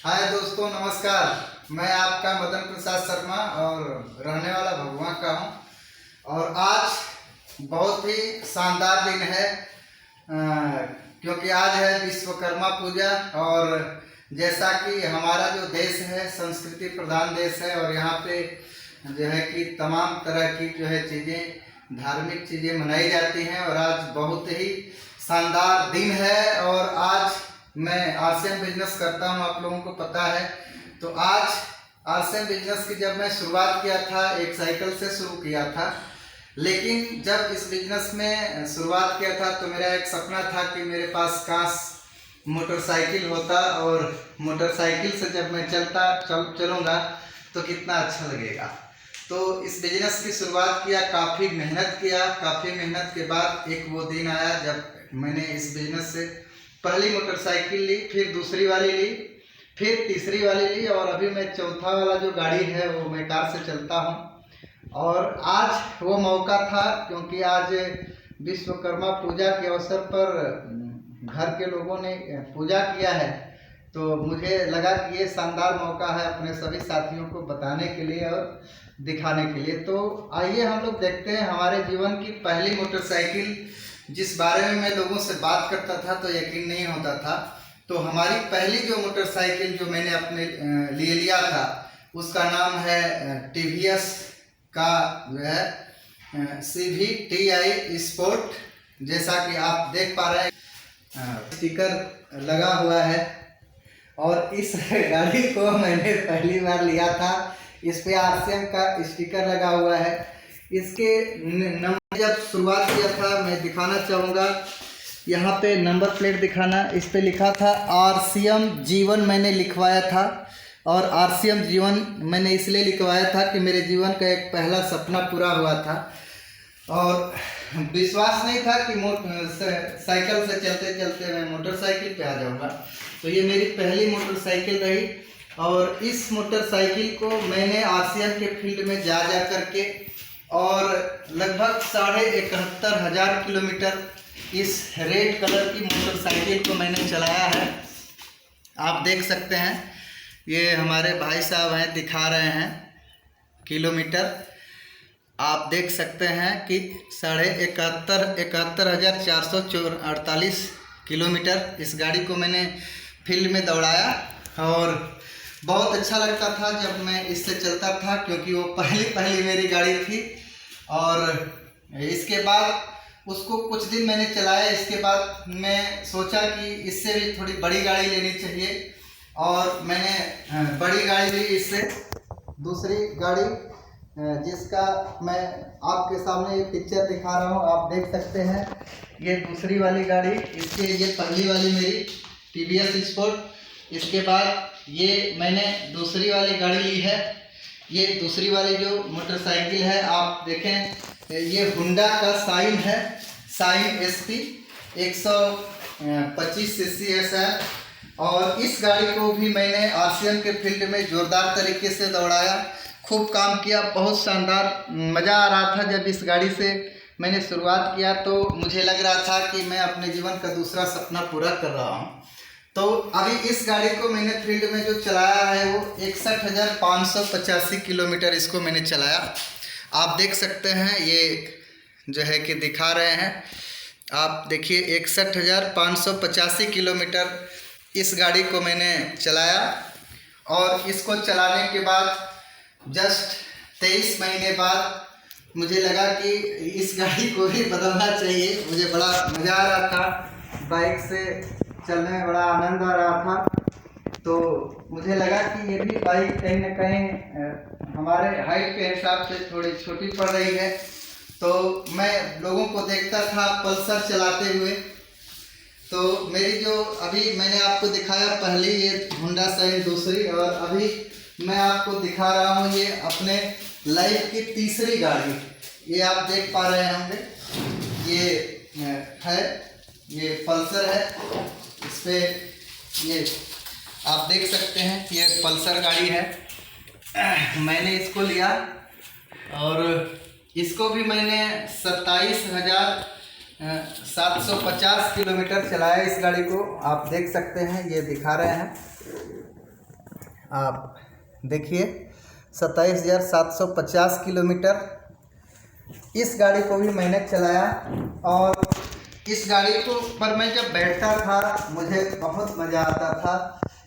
हाय दोस्तों, नमस्कार। मैं आपका मदन प्रसाद शर्मा और रहने वाला भगवान का हूँ। और आज बहुत ही शानदार दिन है क्योंकि आज है विश्वकर्मा पूजा। और जैसा कि हमारा जो देश है संस्कृति प्रधान देश है और यहाँ पे जो है कि तमाम तरह की जो है चीज़ें, धार्मिक चीज़ें मनाई जाती हैं। और आज बहुत ही शानदार दिन है। और आज मैं आरसीएम बिजनेस करता हूं, आप लोगों को पता है। तो आज आरसीएम बिजनेस की जब मैं शुरुआत किया था, एक साइकिल से शुरू किया था। लेकिन जब इस बिजनेस में शुरुआत किया था तो मेरा एक सपना था कि मेरे पास काश मोटरसाइकिल होता और मोटरसाइकिल से जब मैं चलूँगा तो कितना अच्छा लगेगा। तो इस बिजनेस की शुरुआत किया, काफ़ी मेहनत किया। काफ़ी मेहनत के बाद एक वो दिन आया जब मैंने इस बिजनेस से पहली मोटरसाइकिल ली, फिर दूसरी वाली ली, फिर तीसरी वाली ली और अभी मैं चौथा वाला जो गाड़ी है वो मैं कार से चलता हूँ। और आज वो मौका था क्योंकि आज विश्वकर्मा पूजा के अवसर पर घर के लोगों ने पूजा किया है। तो मुझे लगा कि ये शानदार मौका है अपने सभी साथियों को बताने के लिए और दिखाने के लिए। तो आइए हम लोग देखते हैं हमारे जीवन की पहली मोटरसाइकिल, जिस बारे में मैं लोगों से बात करता था तो यकीन नहीं होता था। तो हमारी पहली जो मोटरसाइकिल जो मैंने अपने लिए लिया था उसका नाम है टीवीएस का जो है CVTI स्पोर्ट। जैसा कि आप देख पा रहे हैं स्टिकर लगा हुआ है। और इस गाड़ी को मैंने पहली बार लिया था, इस पे आरसीएम का स्टिकर लगा हुआ है। इसके नंबर जब शुरुआत किया था मैं दिखाना चाहूँगा, यहाँ पे नंबर प्लेट दिखाना, इस पे लिखा था आरसीएम जीवन मैंने लिखवाया था। और आरसीएम जीवन मैंने इसलिए लिखवाया था कि मेरे जीवन का एक पहला सपना पूरा हुआ था और विश्वास नहीं था कि साइकिल से चलते चलते मैं मोटरसाइकिल पे आ जाऊँगा। तो ये मेरी पहली मोटरसाइकिल रही। और इस मोटरसाइकिल को मैंने आरसीएम के फील्ड में जा करके और लगभग 71,500 किलोमीटर इस रेड कलर की मोटरसाइकिल को मैंने चलाया है। आप देख सकते हैं, ये हमारे भाई साहब हैं, दिखा रहे हैं किलोमीटर। आप देख सकते हैं कि 71,448 किलोमीटर इस गाड़ी को मैंने फील्ड में दौड़ाया। और बहुत अच्छा लगता था जब मैं इससे चलता था क्योंकि वो पहली मेरी गाड़ी थी। और इसके बाद उसको कुछ दिन मैंने चलाया। इसके बाद मैं सोचा कि इससे भी थोड़ी बड़ी गाड़ी लेनी चाहिए और मैंने बड़ी गाड़ी ली इससे, दूसरी गाड़ी, जिसका मैं आपके सामने ये पिक्चर दिखा रहा हूँ। आप देख सकते हैं ये दूसरी वाली गाड़ी, इसके ये पहली वाली मेरी टीवीएस स्पोर्ट। इसके बाद ये मैंने दूसरी वाली गाड़ी ली है। ये दूसरी वाली जो मोटरसाइकिल है आप देखें, ये हुंडा का साइन है, साइन SP 125 CC है। और इस गाड़ी को भी मैंने आरसीएम के फील्ड में ज़ोरदार तरीके से दौड़ाया, खूब काम किया, बहुत शानदार मज़ा आ रहा था। जब इस गाड़ी से मैंने शुरुआत किया तो मुझे लग रहा था कि मैं अपने जीवन का दूसरा सपना पूरा कर रहा हूँ। तो अभी इस गाड़ी को मैंने फील्ड में जो चलाया है वो 61,585 किलोमीटर इसको मैंने चलाया। आप देख सकते हैं, ये जो है कि दिखा रहे हैं, आप देखिए 61,585 किलोमीटर इस गाड़ी को मैंने चलाया। और इसको चलाने के बाद जस्ट 23 महीने बाद मुझे लगा कि इस गाड़ी को भी बदलना चाहिए। मुझे बड़ा मज़ा आ रहा था, बाइक से चलने में बड़ा आनंद आ रहा था। तो मुझे लगा कि ये भी बाइक कहीं ना कहीं हमारे हाइट के हिसाब से थोड़ी छोटी पड़ रही है। तो मैं लोगों को देखता था पल्सर चलाते हुए। तो मेरी जो अभी मैंने आपको दिखाया पहली ये होंडा शाइन दूसरी, और अभी मैं आपको दिखा रहा हूँ ये अपने लाइफ की तीसरी गाड़ी। ये आप देख पा रहे होंगे, ये है, ये पल्सर है। इस पे ये आप देख सकते हैं, ये पल्सर गाड़ी है। मैंने इसको लिया और इसको भी मैंने 27,750 किलोमीटर चलाया इस गाड़ी को। आप देख सकते हैं, ये दिखा रहे हैं। आप देखिए 27,750 किलोमीटर इस गाड़ी को भी मैंने चलाया। और इस गाड़ी को पर मैं जब बैठता था मुझे बहुत मज़ा आता था,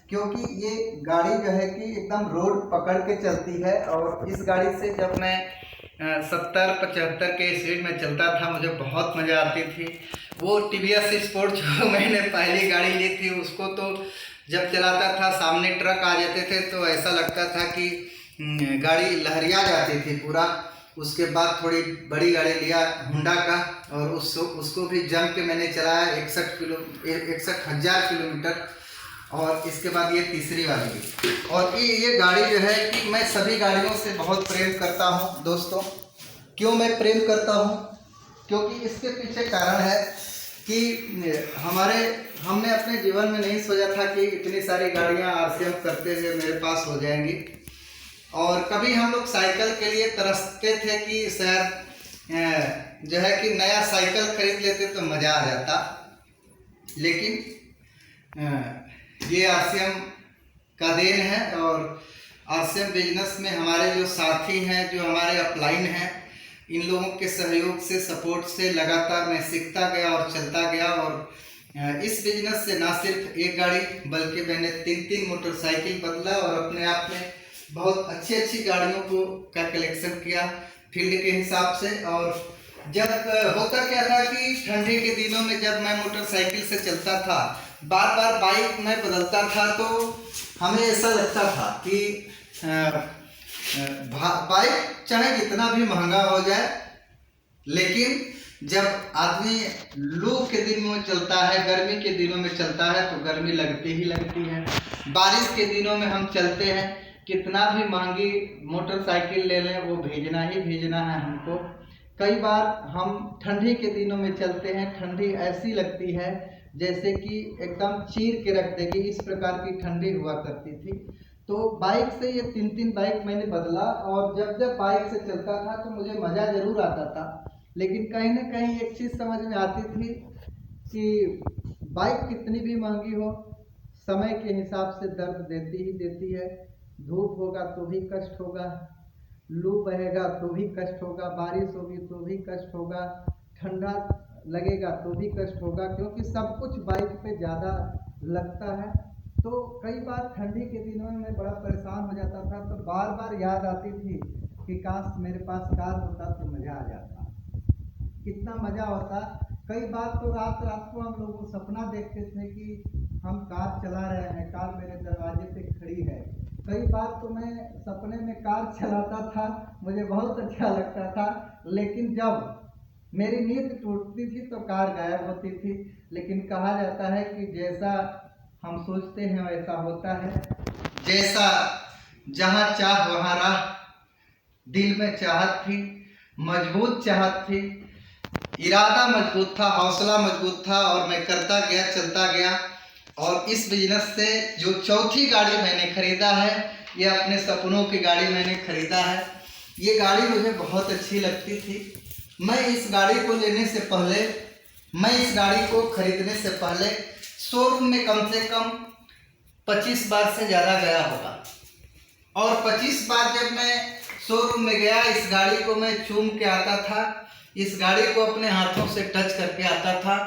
क्योंकि ये गाड़ी जो है कि एकदम रोड पकड़ के चलती है। और इस गाड़ी से जब मैं 70-75 के स्पीड में चलता था मुझे बहुत मज़ा आती थी। वो TVS स्पोर्ट जो मैंने पहली गाड़ी ली थी उसको तो जब चलाता था सामने ट्रक आ जाते थे तो ऐसा लगता था कि गाड़ी लहरिया जाती थी पूरा। उसके बाद थोड़ी बड़ी गाड़ी लिया होंडा का और उसको भी जम के मैंने चलाया 61,000 किलोमीटर। और इसके बाद ये तीसरी वाली। और ये गाड़ी जो है कि मैं सभी गाड़ियों से बहुत प्रेम करता हूँ दोस्तों। क्यों मैं प्रेम करता हूँ? क्योंकि इसके पीछे कारण है कि हमने अपने जीवन में नहीं सोचा था कि इतनी सारी गाड़ियाँ RCM करते हुए मेरे पास हो जाएंगी। और कभी हम लोग साइकिल के लिए तरसते थे कि शायद जो है कि नया साइकिल खरीद लेते तो मज़ा आ जाता। लेकिन ये RCM का देन है। और RCM बिजनेस में हमारे जो साथी हैं, जो हमारे अपलाइन हैं, इन लोगों के सहयोग से, सपोर्ट से लगातार मैं सीखता गया और चलता गया। और इस बिजनेस से ना सिर्फ एक गाड़ी बल्कि मैंने 3 मोटरसाइकिल बदला और अपने आप में बहुत अच्छी गाड़ियों का कलेक्शन किया फील्ड के हिसाब से। और जब होता क्या था कि ठंडी के दिनों में जब मैं मोटरसाइकिल से चलता था, बार बार बाइक में बदलता था, तो हमें ऐसा लगता था कि बाइक चाहे जितना भी महंगा हो जाए, लेकिन जब आदमी लू के दिन में चलता है, गर्मी के दिनों में चलता है तो गर्मी लगती ही लगती है। बारिश के दिनों में हम चलते हैं, कितना भी महंगी मोटरसाइकिल ले लें वो भेजना ही भेजना है हमको। कई बार हम ठंडी के दिनों में चलते हैं, ठंडी ऐसी लगती है जैसे कि एकदम चीर के रख देगी, इस प्रकार की ठंडी हुआ करती थी। तो बाइक से ये 3 बाइक मैंने बदला। और जब बाइक से चलता था तो मुझे मज़ा ज़रूर आता था, लेकिन कहीं ना कहीं एक चीज़ समझ में आती थी कि बाइक कितनी भी महंगी हो, समय के हिसाब से दर्द देती ही देती है। धूप होगा तो भी कष्ट होगा, लू बहेगा तो भी कष्ट होगा, बारिश होगी तो भी कष्ट होगा, ठंडा लगेगा तो भी कष्ट होगा, क्योंकि सब कुछ बाइक पे ज़्यादा लगता है। तो कई बार ठंडी के दिनों में मैं बड़ा परेशान हो जाता था, तो बार बार याद आती थी कि काश मेरे पास कार होता तो मज़ा आ जाता, कितना मज़ा होता। कई बार तो रात को हम लोग सपना देखते थे कि हम कार चला रहे हैं, कार मेरे दरवाजे पे खड़ी है। कई बार तो मैं सपने में कार चलाता था, मुझे बहुत अच्छा लगता था, लेकिन जब मेरी नींद टूटती थी तो कार गायब होती थी। लेकिन कहा जाता है कि जैसा हम सोचते हैं वैसा होता है। जैसा जहाँ चाह वहाँ राह, दिल में चाहत थी, मजबूत चाहत थी, इरादा मजबूत था, हौसला मजबूत था और मैं करता गया, चलता गया। और इस बिजनेस से जो चौथी गाड़ी मैंने खरीदा है, ये अपने सपनों की गाड़ी मैंने खरीदा है। ये गाड़ी मुझे बहुत अच्छी लगती थी। मैं इस गाड़ी को लेने से पहले, मैं इस गाड़ी को खरीदने से पहले शोरूम में कम से कम 25 बार से ज़्यादा गया होगा। और 25 बार जब मैं शोरूम में गया, इस गाड़ी को मैं चूम के आता था, इस गाड़ी को अपने हाथों से टच करके आता था।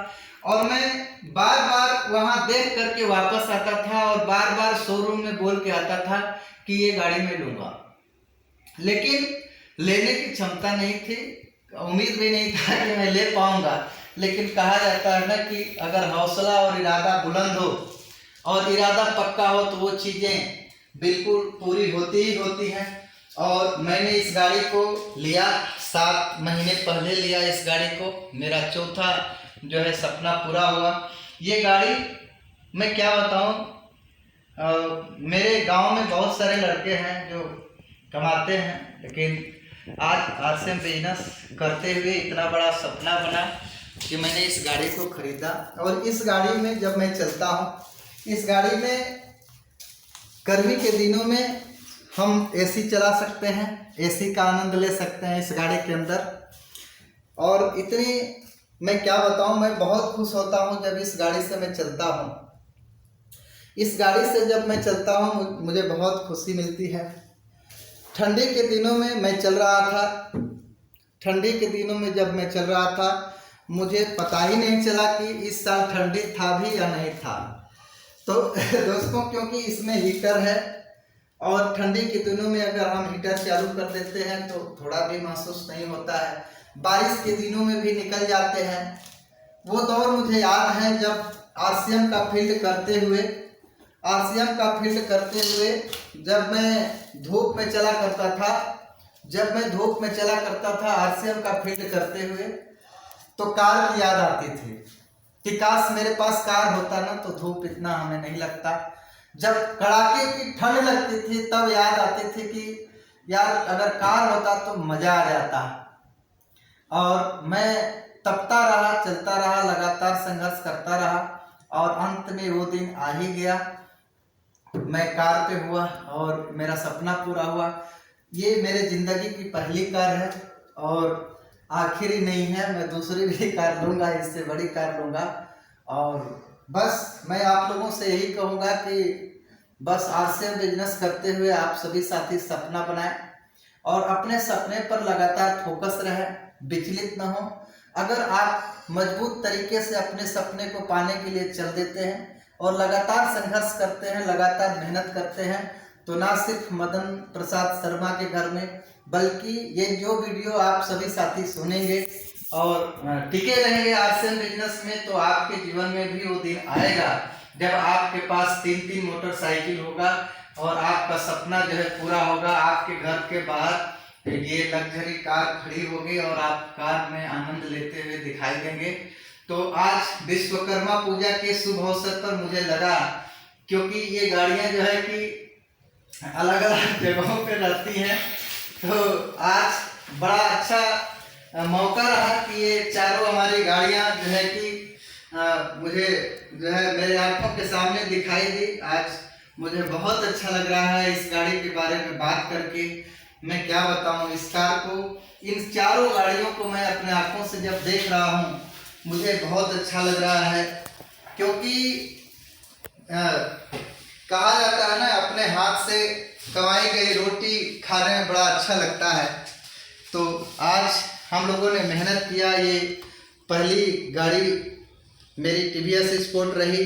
और मैं बार बार वहाँ देख करके वापस आता था और बार बार शोरूम में बोल के आता था कि ये गाड़ी मैं लूँगा, लेकिन लेने की क्षमता नहीं थी, उम्मीद भी नहीं था कि मैं ले पाऊँगा। लेकिन कहा जाता है ना कि अगर हौसला और इरादा बुलंद हो और इरादा पक्का हो तो वो चीज़ें बिल्कुल पूरी होती ही होती हैं। और मैंने इस गाड़ी को लिया, 7 महीने पहले लिया इस गाड़ी को, मेरा चौथा जो है सपना पूरा हुआ। ये गाड़ी मैं क्या बताऊं, मेरे गांव में बहुत सारे लड़के हैं जो कमाते हैं, लेकिन आज RCM बिजनेस करते हुए इतना बड़ा सपना बना कि मैंने इस गाड़ी को खरीदा। और इस गाड़ी में जब मैं चलता हूँ, इस गाड़ी में गर्मी के दिनों में हम AC चला सकते हैं, AC का आनंद ले सकते हैं इस गाड़ी के अंदर। और इतनी मैं क्या बताऊं, मैं बहुत खुश होता हूं जब इस गाड़ी से मैं चलता हूं। इस गाड़ी से जब मैं चलता हूँ मुझे बहुत खुशी मिलती है। ठंडी के दिनों में मैं चल रहा था, ठंडी के दिनों में जब मैं चल रहा था मुझे पता ही नहीं चला कि इस साल ठंडी था भी या नहीं था। तो दोस्तों, क्योंकि इसमें हीटर है और ठंडी के दिनों में अगर हम हीटर चालू कर देते हैं तो थोड़ा भी महसूस नहीं होता है। बारिश के दिनों में भी निकल जाते हैं। वो दौर मुझे याद है जब आरसीएम का फील्ड करते हुए जब मैं धूप में चला करता था आरसीएम का फील्ड करते हुए, तो कार की याद आती थी कि काश मेरे पास कार होता ना तो धूप इतना हमें नहीं लगता। जब कड़ाके की ठंड लगती थी तब याद आती थी कि यार अगर कार होता तो मज़ा आ जाता। और मैं तपता रहा, चलता रहा, लगातार संघर्ष करता रहा और अंत में वो दिन आ ही गया। मैं कार पे हुआ और मेरा सपना पूरा हुआ। ये मेरे ज़िंदगी की पहली कार है और आखिरी नहीं है। मैं दूसरी भी कार लूँगा, इससे बड़ी कार लूँगा। और बस मैं आप लोगों से यही कहूँगा कि बस आरसीएम बिजनेस करते हुए आप सभी साथी सपना बनाएं और अपने सपने पर लगातार फोकस रहें, विचलित न हो। अगर आप मजबूत तरीके से अपने सपने को पाने के लिए चल देते हैं और लगातार संघर्ष करते हैं, लगातार मेहनत करते हैं, तो ना सिर्फ मदन प्रसाद शर्मा के घर में बल्कि ये जो वीडियो आप सभी साथी सुनेंगे और टिके रहेंगे आरसीएम बिजनेस में, तो आपके जीवन में भी वो दिन आएगा जब आपके पास 3-3 मोटरसाइकिल होगा और आपका सपना जो है पूरा होगा। आपके घर के बाहर ये लग्जरी कार खड़ी होगी और आप कार में आनंद लेते हुए दिखाई देंगे। तो आज विश्वकर्मा पूजा के शुभ अवसर पर मुझे लगा, क्योंकि ये गाड़ियां जो है कि अलग अलग जगहों पे रहती हैं, तो आज बड़ा अच्छा मौका रहा कि ये चारों हमारी गाड़ियां जो है कि मुझे जो है मेरे आंखों के सामने दिखाई दी। आज मुझे बहुत अच्छा लग रहा है इस गाड़ी के बारे में बात करके। मैं क्या बताऊं, इस कार को, इन चारों गाड़ियों को मैं अपने आंखों से जब देख रहा हूं मुझे बहुत अच्छा लग रहा है। क्योंकि कहा जाता है ना, अपने हाथ से कमाई गई रोटी खाने में बड़ा अच्छा लगता है। तो आज हम लोगों ने मेहनत किया। ये पहली गाड़ी मेरी टीवीएस स्पोर्ट रही,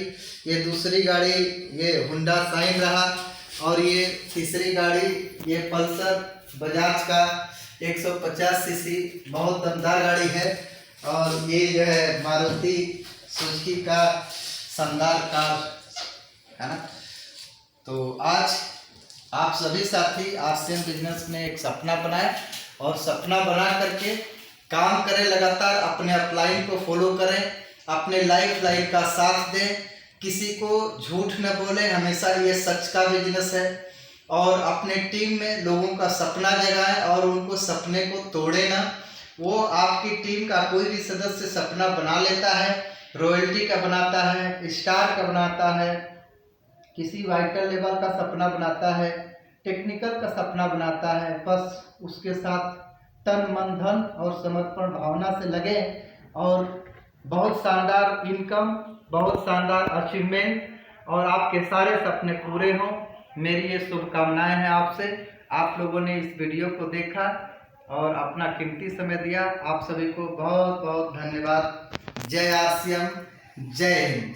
ये दूसरी गाड़ी ये होंडा शाइन रहा और ये तीसरी गाड़ी ये पल्सर बजाज का 150 सीसी बहुत दमदार गाड़ी है। और ये जो है मारुति सुजुकी का शानदार कार है ना। तो आज आप सभी साथी आरसीएम बिजनेस में एक सपना बनाएं और सपना बना करके काम करें, लगातार अपने अपलाइन को फॉलो करें, अपने लाइफ लाइन का साथ दें, किसी को झूठ न बोलें, हमेशा ये सच का बिजनेस है। और अपने टीम में लोगों का सपना जगाएं और उनको सपने को तोड़े ना। वो आपकी टीम का कोई भी सदस्य सपना बना लेता है, रॉयल्टी का बनाता है, स्टार का बनाता है, किसी वाइटल लेवल का सपना बनाता है, टेक्निकल का सपना बनाता है। बस उसके साथ तन मन धन और समर्पण भावना से लगे और बहुत शानदार इनकम, बहुत शानदार अचीवमेंट और आपके सारे सपने पूरे हों। मेरी ये शुभकामनाएं हैं आपसे। आप लोगों ने इस वीडियो को देखा और अपना कीमती समय दिया। आप सभी को बहुत बहुत धन्यवाद। जय आरसीएम, जय हिंद।